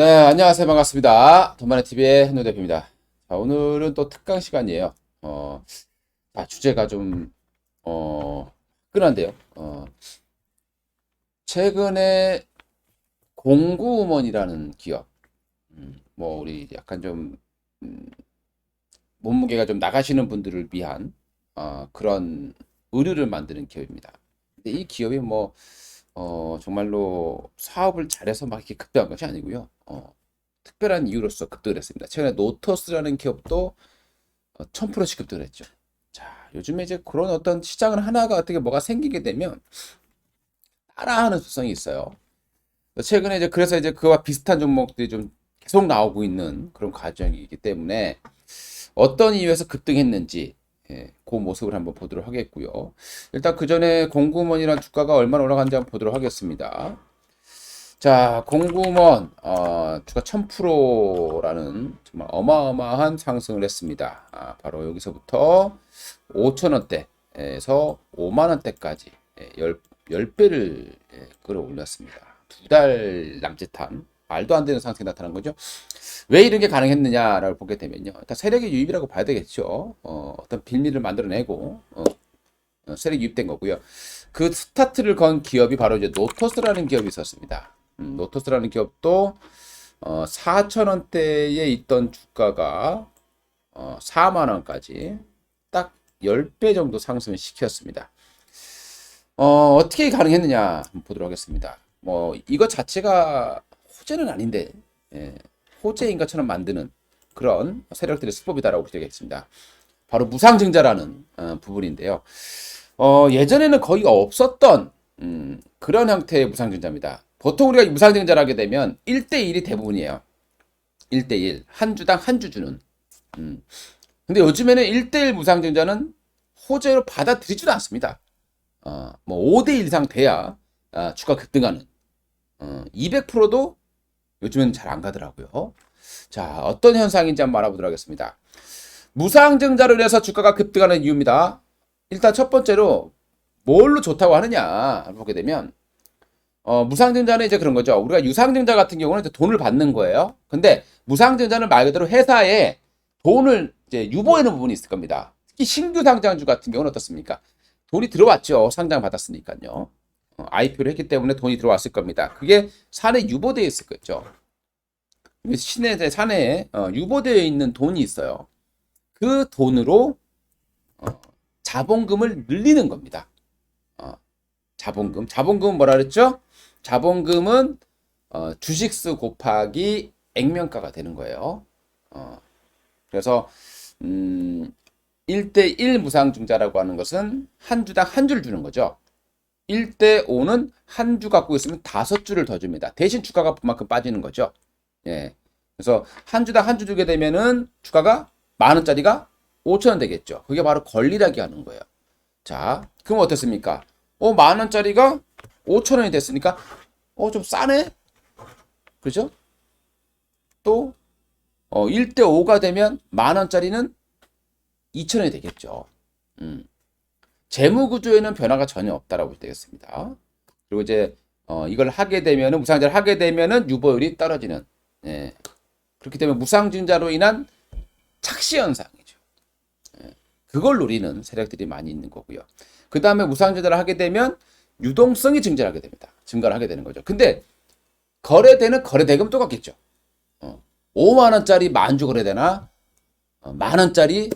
네, 안녕하세요. 반갑습니다. 돈마네TV의 한노 대표입니다. 자, 오늘은 또 특강 시간이에요. 주제가 좀, 화끈한데요. 최근에 공구우먼이라는 기업, 우리 약간 좀, 음, 몸무게가 좀 나가시는 분들을 위한, 그런 의류를 만드는 기업입니다. 근데 이 기업이 정말로 사업을 잘해서 막 이렇게 급등한 것이 아니고요. 특별한 이유로서 급등을 했습니다. 최근에 노토스라는 기업도 1000%씩 급등을 했죠. 자, 요즘에 이제 그런 어떤 시장을 하나가 어떻게 뭐가 생기게 되면 따라하는 수성이 있어요. 최근에 이제 그래서 이제 그와 비슷한 종목들이 좀 계속 나오고 있는 그런 과정이기 때문에 어떤 이유에서 급등했는지 그 모습을 한번 보도록 하겠고요. 일단 그 전에 공구먼이라는 주가가 얼마나 올라간지 한번 보도록 하겠습니다. 자, 공구먼 주가 1000%라는 정말 어마어마한 상승을 했습니다. 바로 여기서부터 5천원대에서 5만원대까지 10배를 끌어올렸습니다. 두 달 남짓한 말도 안 되는 상승이 나타난 거죠. 왜 이런 게 가능했느냐라고 보게 되면요. 일단 세력의 유입이라고 봐야 되겠죠. 어떤 빌미를 만들어내고 세력이 유입된 거고요. 그 스타트를 건 기업이 바로 이제 노토스라는 기업이 있었습니다. 노토스라는 기업도 4,000원대에 있던 주가가 4만 원까지 딱 10배 정도 상승을 시켰습니다. 어떻게 가능했느냐 한번 보도록 하겠습니다. 이것 자체가 호재는 아닌데 호재인 것처럼 만드는 그런 세력들의 수법이다라고 보겠습니다. 바로 무상증자라는 부분인데요. 예전에는 거의 없었던 그런 형태의 무상증자입니다. 보통 우리가 무상증자를 하게 되면 1대1이 대부분이에요. 1대1. 한 주당 한 주 주는. 근데 요즘에는 1대1 무상증자는 호재로 받아들이지도 않습니다. 5대1 이상 돼야 주가 급등하는. 200%도 요즘에는 잘 안 가더라고요. 자, 어떤 현상인지 한번 알아보도록 하겠습니다. 무상증자로 인해서 주가가 급등하는 이유입니다. 일단 첫 번째로 뭘로 좋다고 하느냐 보게 되면 무상증자는 이제 그런 거죠. 우리가 유상증자 같은 경우는 이제 돈을 받는 거예요. 근데 무상증자는 말 그대로 회사에 돈을 이제 유보해 놓은 부분이 있을 겁니다. 특히 신규 상장주 같은 경우는 어떻습니까? 돈이 들어왔죠. 상장 받았으니까요. IPO를 했기 때문에 돈이 들어왔을 겁니다. 그게 산에 유보되어 있을 거죠. 시내 산에 유보되어 있는 돈이 있어요. 그 돈으로 자본금을 늘리는 겁니다. 자본금은 뭐라 그랬죠? 자본금은 주식수 곱하기 액면가가 되는 거예요. 그래서 1대1 무상증자라고 하는 것은 한 주당 한 주를 주는 거죠. 1대5는 한 주 갖고 있으면 5주를 더 줍니다. 대신 주가가 그만큼 빠지는 거죠. 예. 그래서 한 주당 한 주 주게 되면은 주가가 만 원짜리가 5천 원 되겠죠. 그게 바로 권리라기 하는 거예요. 자, 그럼 어떻습니까? 만 원짜리가 5천 원이 됐으니까 좀 싸네? 그죠? 또 1대5가 되면 만 원짜리는 2천 원이 되겠죠. 재무 구조에는 변화가 전혀 없다라고 보면 되겠습니다. 그리고 이제 이걸 하게 되면은 무상증자를 하게 되면은 유보율이 떨어지는 그렇기 때문에 무상증자로 인한 착시 현상이죠. 그걸 노리는 세력들이 많이 있는 거고요. 그 다음에 무상증자를 하게 되면 유동성이 증가하게 됩니다. 증가를 하게 되는 거죠. 근데 거래되는 거래대금 똑같겠죠. 5만 원짜리 만주 거래되나 만 원짜리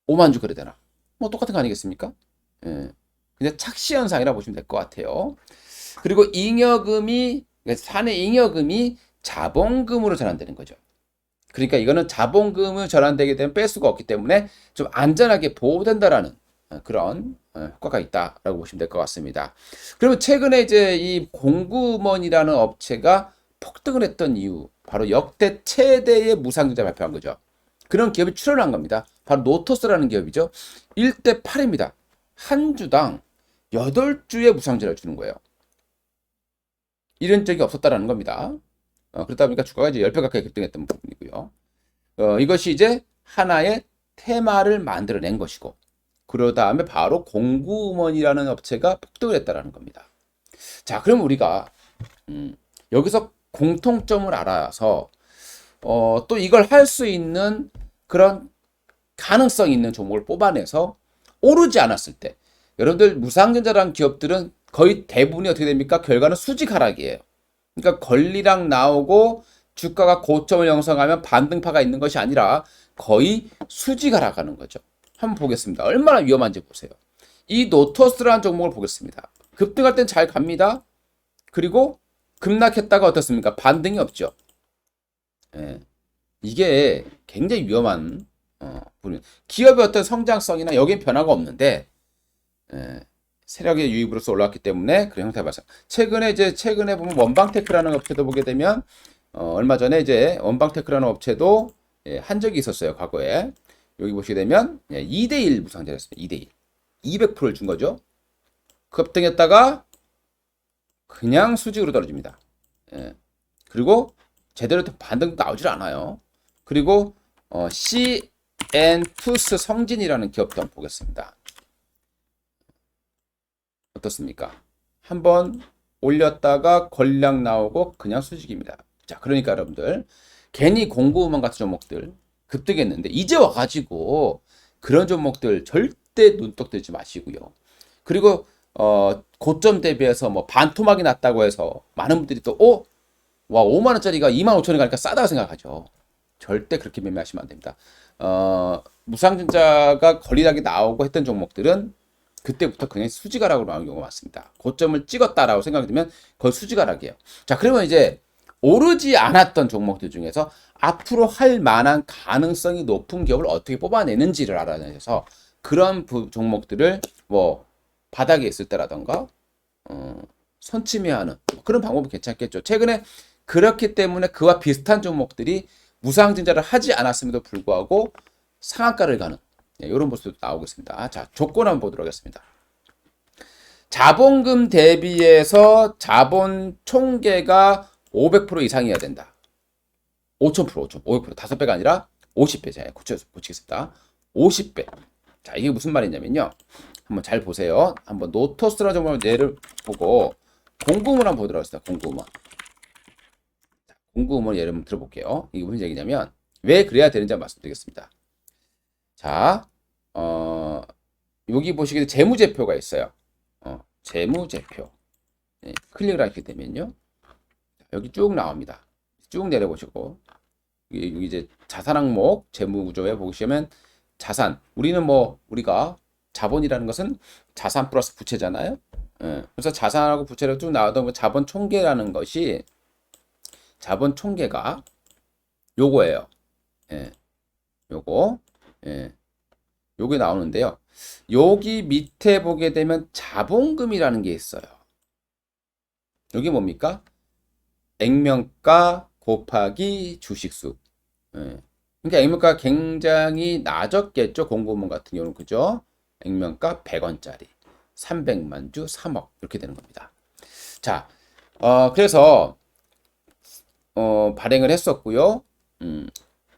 5만 주 거래되나 똑같은 거 아니겠습니까? 그냥 착시 현상이라 보시면 될 것 같아요. 그리고 잉여금이 사내 잉여금이 자본금으로 전환되는 거죠. 그러니까 이거는 자본금을 전환되게 되면 뺄 수가 없기 때문에 좀 안전하게 보호된다라는 그런 효과가 있다라고 보시면 될 것 같습니다. 그러면 최근에 이제 이 공구먼이라는 업체가 폭등을 했던 이유, 바로 역대 최대의 무상증자 발표한 거죠. 그런 기업이 출연한 겁니다. 바로 노토스라는 기업이죠. 1대 8입니다. 한 주당 8주의 무상증자를 주는 거예요. 이런 적이 없었다라는 겁니다. 그러다 보니까 주가가 이제 10배 가까이 급등했던 부분이고요. 이것이 이제 하나의 테마를 만들어낸 것이고, 그러 다음에 바로 공구먼이라는 업체가 폭등을 했다라는 겁니다. 자, 그럼 우리가 여기서 공통점을 알아서 또 이걸 할 수 있는 그런 가능성 있는 종목을 뽑아내서 오르지 않았을 때 여러분들 무상증자라는 기업들은 거의 대부분이 어떻게 됩니까? 결과는 수직 하락이에요. 그러니까 권리락 나오고 주가가 고점을 형성하면 반등파가 있는 것이 아니라 거의 수직 하락하는 거죠. 한번 보겠습니다. 얼마나 위험한지 보세요. 이 노토스라는 종목을 보겠습니다. 급등할 땐 잘 갑니다. 그리고 급락했다가 어떻습니까? 반등이 없죠. 예. 이게 굉장히 위험한 기업의 어떤 성장성이나 여기에 변화가 없는데 세력의 유입으로서 올라왔기 때문에 그런 형태가 발생. 최근에 보면 원방테크라는 업체도 보게 되면 얼마 전에 이제 원방테크라는 업체도 한 적이 있었어요. 과거에 여기 보시게 되면 2대1 무상증자였습니다. 2대1 200%를 준 거죠. 급등했다가 그냥 수직으로 떨어집니다. 그리고 제대로 반등도 나오질 않아요. 그리고 CN투스 성진이라는 기업도 한번 보겠습니다. 어떻습니까? 한번 올렸다가 권량 나오고 그냥 수직입니다. 자, 그러니까 여러분들 괜히 공구음원 같은 종목들 급등했는데 이제 와가지고 그런 종목들 절대 눈독 들지 마시고요. 그리고 고점 대비해서 뭐 반토막이 났다고 해서 많은 분들이 또 와 5만 원짜리가 2만 5천 원 가니까 싸다고 생각하죠. 절대 그렇게 매매하시면 안 됩니다. 무상증자가 권리락이 나오고 했던 종목들은 그때부터 그냥 수직하락으로 나오는 경우가 많습니다. 고점을 찍었다라고 생각이 들면 거의 수직하락이에요. 자, 그러면 이제 오르지 않았던 종목들 중에서 앞으로 할 만한 가능성이 높은 기업을 어떻게 뽑아내는지를 알아내서 그런 종목들을 뭐 바닥에 있을 때라던가 선침해하는 그런 방법이 괜찮겠죠. 최근에 그렇기 때문에 그와 비슷한 종목들이 무상증자를 하지 않았음에도 불구하고 상한가를 가는 이런 모습도 나오고 있습니다. 자, 조건 한번 보도록 하겠습니다. 자본금 대비해서 자본 총계가 500% 이상이어야 된다. 5,000%, 500%, 5배가 아니라 50배. 자, 고치겠습니다. 50배. 자, 이게 무슨 말이냐면요. 한번 잘 보세요. 한번 노토스라 정말 예를 보고 공구음을 한번 보도록 하겠습니다. 공구음을. 공구음을 예를 한번 들어볼게요. 이게 무슨 얘기냐면 왜 그래야 되는지 한번 말씀드리겠습니다. 자, 여기 보시게 재무제표가 있어요. 재무제표. 네, 클릭을 하게 되면요. 여기 쭉 나옵니다. 쭉 내려보시고 여기 이제 자산 항목 재무구조에 보시면 자산. 우리가 자본이라는 것은 자산 플러스 부채잖아요. 그래서 자산하고 부채를 쭉 나오던 자본 총계라는 것이 자본 총계가 요거예요. 요게 나오는데요. 여기 밑에 보게 되면 자본금이라는 게 있어요. 여기 뭡니까? 액면가 곱하기 주식수. 그러니까 액면가가 굉장히 낮았겠죠. 공고문 같은 경우는 그죠? 액면가 100원짜리 300만 주 3억 이렇게 되는 겁니다. 자, 그래서 발행을 했었고요.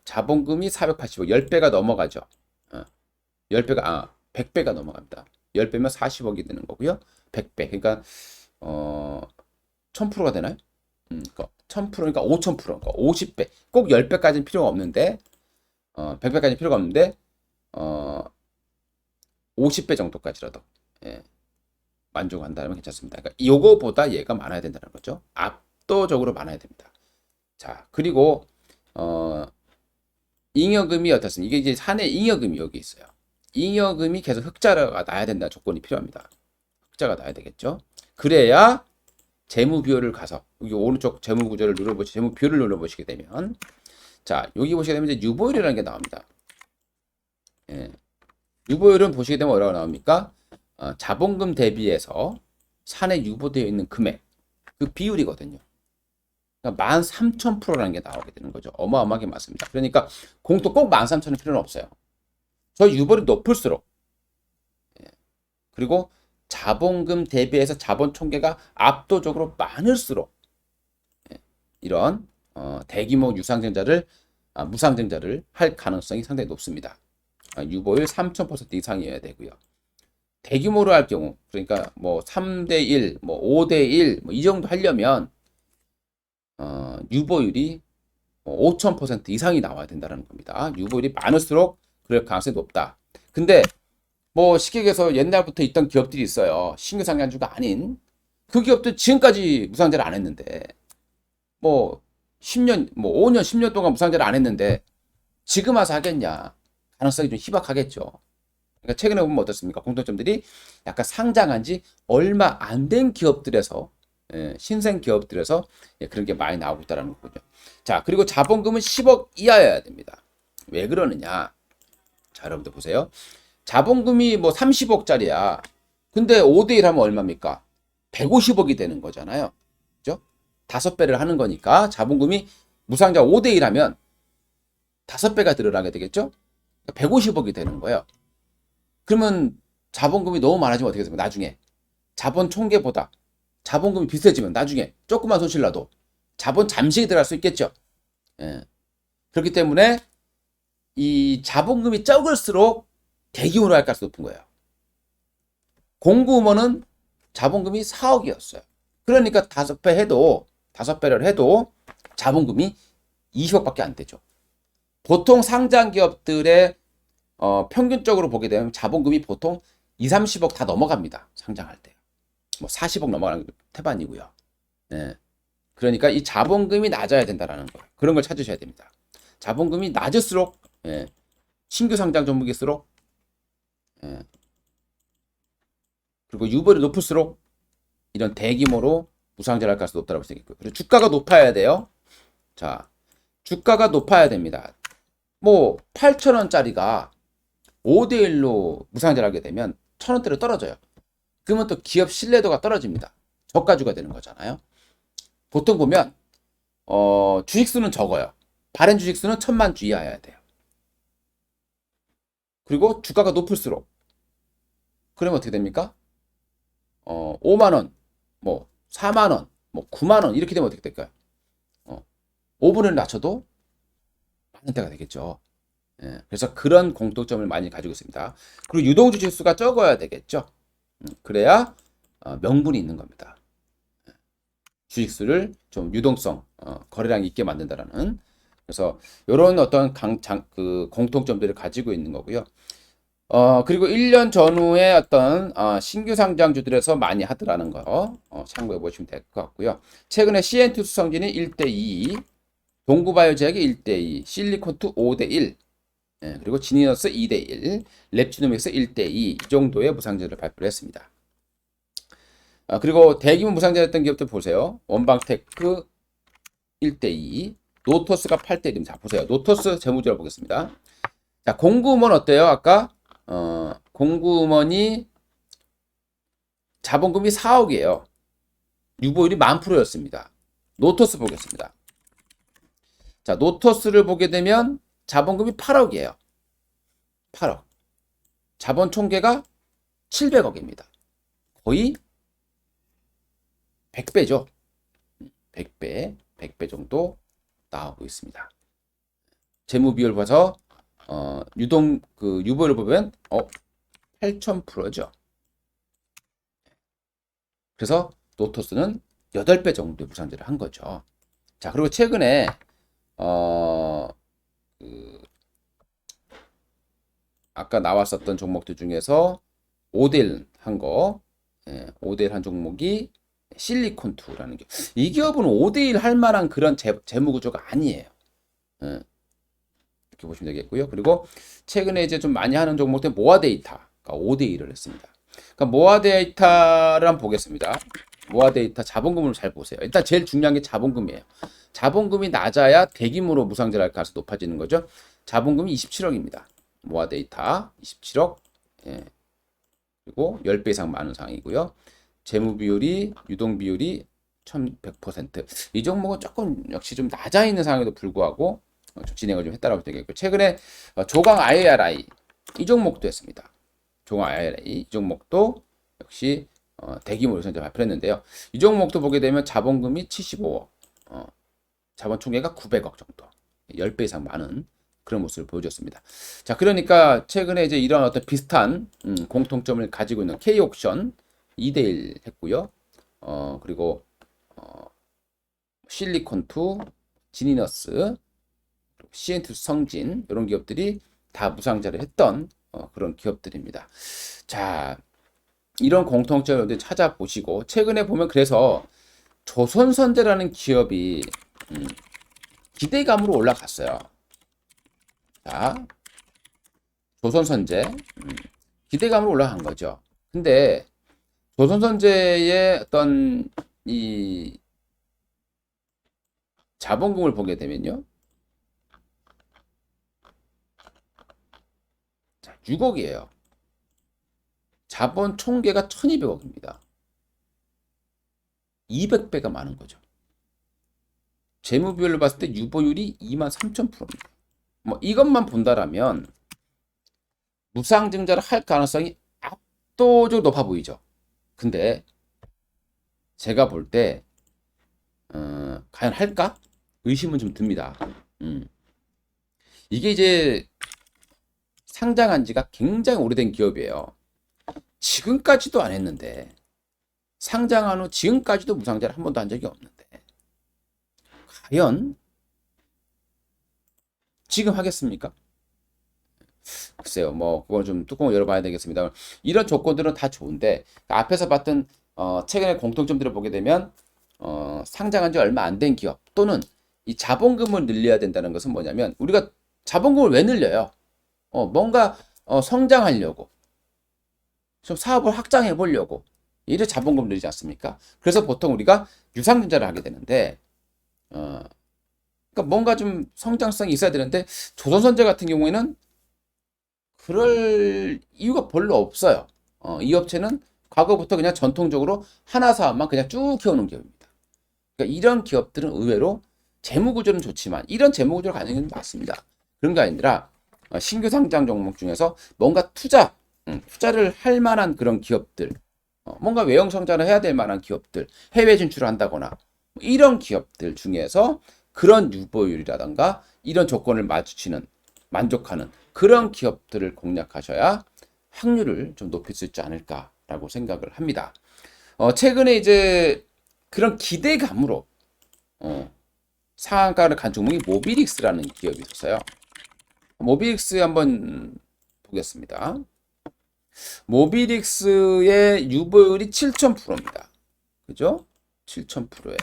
자본금이 480억, 10배가 넘어가죠. 10배가 100배가 넘어갑니다. 10배면 40억이 되는 거고요. 100배. 그러니까 1000%가 되나요? 그러니까 1000%, 그러니까 5000%, 그러니까 50배. 꼭 10배까지는 필요가 없는데 100배까지는 필요가 없는데 50배 정도까지라도 만족한다면 괜찮습니다. 그러니까 이거보다 얘가 많아야 된다는 거죠. 압도적으로 많아야 됩니다. 자, 그리고 잉여금이 어떻습니까? 이게 이제 사내 잉여금이 여기 있어요. 잉여금이 계속 흑자가 나야 된다는 조건이 필요합니다. 흑자가 나야 되겠죠. 그래야 재무 비율을 가서 여기 오른쪽 재무 구조를 재무 비율을 눌러보시게 되면 자, 여기 보시게 되면 이제 유보율이라는 게 나옵니다. 유보율은 보시게 되면 뭐라고 나옵니까? 자본금 대비해서 사내 유보되어 있는 금액 그 비율이거든요. 그러니까 13,000%라는 게 나오게 되는 거죠. 어마어마하게 많습니다. 그러니까 공도 꼭 13,000은 필요는 없어요. 저 유보율이 높을수록 그리고 자본금 대비해서 자본 총계가 압도적으로 많을수록 이런 대규모 무상증자를 할 가능성이 상당히 높습니다. 유보율 3000% 이상이어야 되고요. 대규모로 할 경우 그러니까 뭐 3대1, 뭐 5대1 뭐 이 정도 하려면 유보율이 5,000% 이상이 나와야 된다는 겁니다. 유보율이 많을수록 그럴 가능성이 높다. 근데 뭐 쉽게 얘기해서 옛날부터 있던 기업들이 있어요. 신규 상장주가 아닌 그 기업들 지금까지 무상자를 안 했는데 뭐 10년, 뭐 5년, 10년 동안 무상자를 안 했는데 지금 와서 하겠냐? 가능성이 좀 희박하겠죠. 그러니까 최근에 보면 어떻습니까? 공통점들이 약간 상장한 지 얼마 안 된 기업들에서 신생 기업들에서 그런 게 많이 나오고 있다는 거군요. 자, 그리고 자본금은 10억 이하여야 됩니다. 왜 그러느냐? 자, 여러분들 보세요. 자본금이 뭐 30억짜리야. 근데 5대1 하면 얼마입니까? 150억이 되는 거잖아요. 그죠? 5배를 하는 거니까 자본금이 무상자 5대1 하면 5배가 늘어나게 되겠죠? 150억이 되는 거예요. 그러면 자본금이 너무 많아지면 어떻게 됩니까? 나중에 자본 총계보다 자본금이 비슷해지면 나중에 조그만 손실 나도 자본 잠식이 들어갈 수 있겠죠. 예. 그렇기 때문에 이 자본금이 적을수록 대규모로 할 가능성이 높은 거예요. 공구음원은 자본금이 4억이었어요. 그러니까 5배를 해도 자본금이 20억밖에 안 되죠. 보통 상장 기업들의 평균적으로 보게 되면 자본금이 보통 2, 30억 다 넘어갑니다. 상장할 때. 뭐 40억 넘어가는 게 태반이고요. 네. 그러니까 이 자본금이 낮아야 된다라는 거예요. 그런 걸 찾으셔야 됩니다. 자본금이 낮을수록 신규 상장 종목일수록 그리고 유보율이 높을수록 이런 대규모로 무상자를 할 가능성이 높다고 볼 수 있고요. 그리고 주가가 높아야 돼요. 자, 주가가 높아야 됩니다. 뭐 8,000원짜리가 5대1로 무상자를 하게 되면 1,000원대로 떨어져요. 그러면 또 기업 신뢰도가 떨어집니다. 저가주가 되는 거잖아요. 보통 보면 주식수는 적어요. 발행 주식수는 1,000만 주 이하여야 돼요. 그리고 주가가 높을수록 그러면 어떻게 됩니까? 5만원, 뭐 4만원, 뭐 9만원 이렇게 되면 어떻게 될까요? 5분을 낮춰도 많은 데가 되겠죠. 그래서 그런 공통점을 많이 가지고 있습니다. 그리고 유동주식 수가 적어야 되겠죠. 그래야 명분이 있는 겁니다. 주식수를 좀 유동성, 거래량이 있게 만든다라는. 그래서 이런 어떤 그 공통점들을 가지고 있는 거고요. 그리고 1년 전후에 어떤 신규 상장주들에서 많이 하더라는 거 참고해 보시면 될 것 같고요. 최근에 CN2 수성진이 1대2, 동구바이오제약이 1대2, 실리콘2 5대1, 그리고 지니너스 2대1, 랩지노믹스 1대2 이 정도의 무상자를 발표를 했습니다. 그리고 대규모 무상자였던 기업들 보세요. 원방테크 1대2, 노토스가 8대1입니다. 자, 보세요. 노토스 재무제로 보겠습니다. 자, 공구음원 어때요? 아까 공구음원이 자본금이 4억이에요. 유보율이 10,000%였습니다. 노토스 보겠습니다. 자, 노토스를 보게 되면 자본금이 8억이에요. 8억. 자본 총계가 700억입니다. 거의 100배죠. 100배 정도 나오고 있습니다. 재무 비율 봐서 유보율을 보면 8,000%죠. 그래서 노토스는 8배 정도의 무상자를 한 거죠. 자, 그리고 최근에 아까 나왔었던 종목들 중에서 5대1 한 거, 5대1 한 종목이 실리콘2라는 기업. 이 기업은 5대1 할 만한 그런 재무 구조가 아니에요. 이렇게 보시면 되겠고요. 그리고 최근에 이제 좀 많이 하는 종목들 모아데이터가 5대1을 했습니다. 그러니까 모아데이터를 한번 보겠습니다. 모아데이터 자본금을 잘 보세요. 일단 제일 중요한 게 자본금이에요. 자본금이 낮아야 대규모로 무상자를 할 가능성이 높아지는 거죠. 자본금이 27억입니다. 모아데이터 27억. 그리고 10배 이상 많은 상황이고요. 재무 비율이, 유동 비율이 1100%. 이 종목은 조금 역시 좀 낮아 있는 상황에도 불구하고 좀 진행을 좀 했다라고 되겠고, 최근에 조강 IRI 이 종목도 했습니다. 조강 IRI 이 종목도 역시 대규모 유상자 발표했는데요. 이 종목도 보게 되면 자본금이 75억, 자본 총계가 900억 정도, 10배 이상 많은 그런 모습을 보여줬습니다. 자, 그러니까 최근에 이제 이런 어떤 비슷한 공통점을 가지고 있는 K옥션 2대1 했고요. 그리고 실리콘2, 지니너스, CN2 성진 이런 기업들이 다 무상자를 했던 그런 기업들입니다. 자, 이런 공통점을 찾아보시고 최근에 보면 그래서 조선선제라는 기업이 기대감으로 올라갔어요. 자, 조선선제 기대감으로 올라간 거죠. 근데 조선선제의 어떤 이 자본금을 보게 되면요, 자, 6억이에요. 자본 총계가 1200억입니다. 200배가 많은 거죠. 재무비율로 봤을 때 유보율이 23,000%입니다. 뭐 이것만 본다라면 무상증자를 할 가능성이 압도적으로 높아 보이죠. 근데 제가 볼 때 과연 할까? 의심은 좀 듭니다. 이게 이제 상장한 지가 굉장히 오래된 기업이에요. 지금까지도 안 했는데 상장한 후 지금까지도 무상자를 한 번도 한 적이 없는데 과연 지금 하겠습니까? 글쎄요, 뭐 그건 좀 뚜껑을 열어봐야 되겠습니다. 이런 조건들은 다 좋은데 앞에서 봤던 최근의 공통점들을 보게 되면 상장한 지 얼마 안 된 기업 또는 이 자본금을 늘려야 된다는 것은 뭐냐면 우리가 자본금을 왜 늘려요? 뭔가 성장하려고 좀 사업을 확장해 보려고 이래 자본금 늘리지 않습니까? 그래서 보통 우리가 유상증자를 하게 되는데 그러니까 뭔가 좀 성장성이 있어야 되는데 조선선제 같은 경우에는 그럴 이유가 별로 없어요. 이 업체는 과거부터 그냥 전통적으로 하나 사업만 그냥 쭉 키워놓은 기업입니다. 그러니까 이런 기업들은 의외로 재무구조는 좋지만 이런 재무구조를 가지는 게 맞습니다. 그런 게 아니라 신규 상장 종목 중에서 뭔가 투자를 할 만한 그런 기업들, 뭔가 외형 성장을 해야 될 만한 기업들, 해외 진출을 한다거나 이런 기업들 중에서 그런 유보율이라던가 이런 조건을 만족하는 그런 기업들을 공략하셔야 확률을 좀 높일 수 있지 않을까라고 생각을 합니다. 최근에 이제 그런 기대감으로 상한가를 간 종목이 모비릭스라는 기업이 있었어요. 모비릭스 한번 보겠습니다. 모비릭스의 유보율이 7,000%입니다. 그죠? 7,000%예요.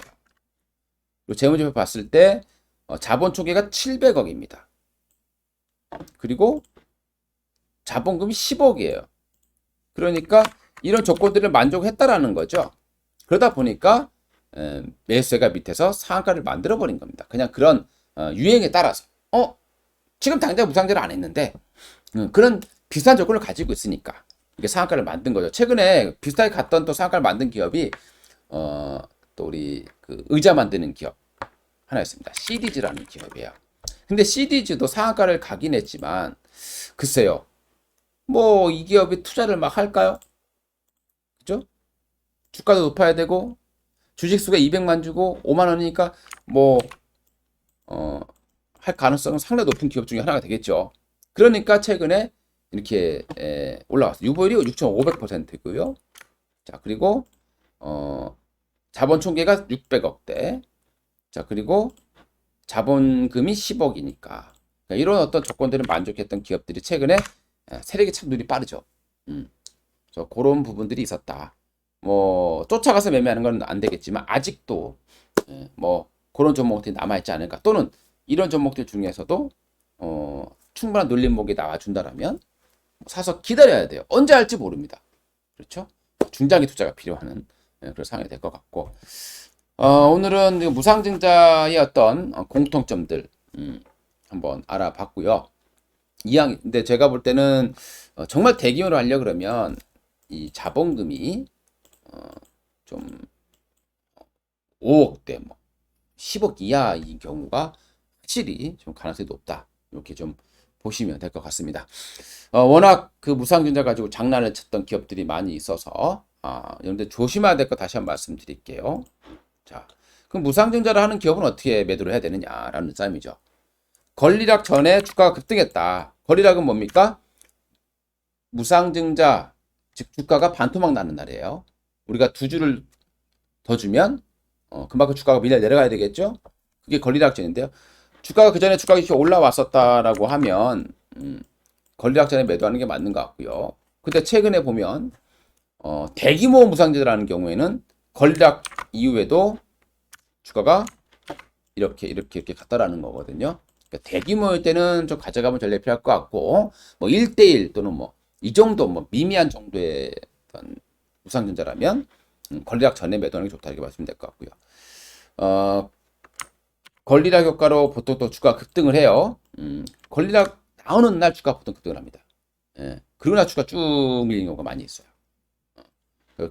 그리고 재무제표 봤을 때 자본 초기가 700억입니다. 그리고 자본금이 10억이에요. 그러니까 이런 조건들을 만족했다라는 거죠. 그러다 보니까 매수세가 밑에서 상한가를 만들어 버린 겁니다. 그냥 그런 유행에 따라서 지금 당장 무상제를 안 했는데 그런 비슷한 조건을 가지고 있으니까 이게 상한가를 만든 거죠. 최근에 비슷하게 갔던 또 상한가를 만든 기업이 또 우리 그 의자 만드는 기업 하나 있습니다. CD즈라는 기업이에요. 근데 CD즈도 상한가를 가긴 했지만 글쎄요. 뭐 이 기업이 투자를 막 할까요? 그죠? 주가도 높아야 되고 주식수가 200만 주고 5만 원이니까 뭐 할 가능성은 상당히 높은 기업 중에 하나가 되겠죠. 그러니까 최근에 이렇게 올라왔어요. 유보율이 6,500%고요. 자, 그리고 자본 총계가 600억대. 자, 그리고 자본금이 10억이니까. 그러니까 이런 어떤 조건들을 만족했던 기업들이 최근에 세력이 참 눈이 빠르죠. 그래서 그런 부분들이 있었다. 뭐 쫓아가서 매매하는 건 안 되겠지만 아직도 뭐 그런 종목들이 남아있지 않을까. 또는 이런 종목들 중에서도 충분한 눌림목이 나와준다라면 사서 기다려야 돼요. 언제 할지 모릅니다. 그렇죠? 중장기 투자가 필요한 그런 상황이 될 것 같고 오늘은 무상증자의 어떤 공통점들 한번 알아봤고요. 근데 제가 볼 때는 정말 대규모로 하려 그러면 이 자본금이 좀 5억대, 뭐 10억 이하인 경우가 확실히 좀 가능성이 높다. 이렇게 좀 보시면 될 것 같습니다. 워낙 그 무상증자 가지고 장난을 쳤던 기업들이 많이 있어서 여러분들 조심해야 될 거 다시 한번 말씀드릴게요. 자, 그럼 무상증자를 하는 기업은 어떻게 매도를 해야 되느냐라는 싸움이죠. 권리락 전에 주가가 급등했다. 권리락은 뭡니까? 무상증자, 즉 주가가 반토막 나는 날이에요. 우리가 두 주를 더 주면 그만큼 주가가 밀려 내려가야 되겠죠? 그게 권리락전인데요. 주가가 그 전에 주가가 이렇게 올라왔었다라고 하면 권리락전에 매도하는 게 맞는 것 같고요. 근데 최근에 보면 대규모 무상증자라는 경우에는 권리락 이후에도 주가가 이렇게 갔다라는 거거든요. 그러니까 대규모일 때는 좀 가져가면 전략 필요할 것 같고, 뭐 1대1 또는 뭐 이 정도 뭐 미미한 정도의 어떤 무상증자라면 권리락 전에 매도하는 게 좋다 이렇게 말씀드리면 될 것 같고요. 권리락 효과로 보통 또 주가 급등을 해요. 권리락 나오는 날 주가 보통 급등을 합니다. 예. 그리고 나 주가 쭉 밀리는 경우가 많이 있어요.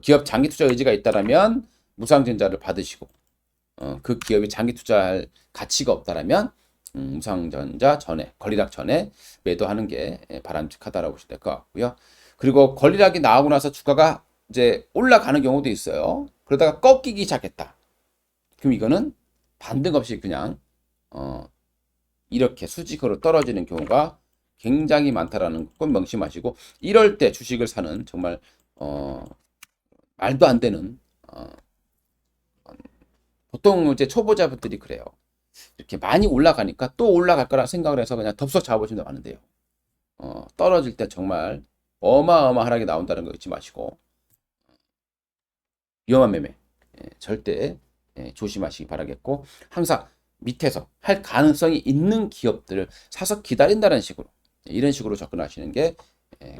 기업 장기 투자 의지가 있다라면 무상증자를 받으시고, 그 기업이 장기 투자할 가치가 없다라면 무상전자 전에 권리락 전에 매도하는 게 바람직하다라고 보시면 될 것 같고요. 그리고 권리락이 나오고 나서 주가가 이제 올라가는 경우도 있어요. 그러다가 꺾이기 시작했다. 그럼 이거는 반등 없이 그냥 이렇게 수직으로 떨어지는 경우가 굉장히 많다라는 건 명심하시고, 이럴 때 주식을 사는 정말 말도 안 되는 보통 이제 초보자분들이 그래요. 이렇게 많이 올라가니까 또 올라갈 거라 생각을 해서 그냥 덥석 잡아보시면 많은데요. 떨어질 때 정말 어마어마하게 나온다는 거 잊지 마시고, 위험한 매매 절대 조심하시기 바라겠고, 항상 밑에서 할 가능성이 있는 기업들을 사서 기다린다는 식으로, 이런 식으로 접근하시는 게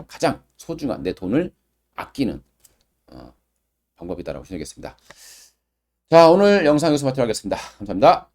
가장 소중한 내 돈을 아끼는 방법이다라고 생각했습니다. 자, 오늘 영상 여기서 마치도록 하겠습니다. 감사합니다.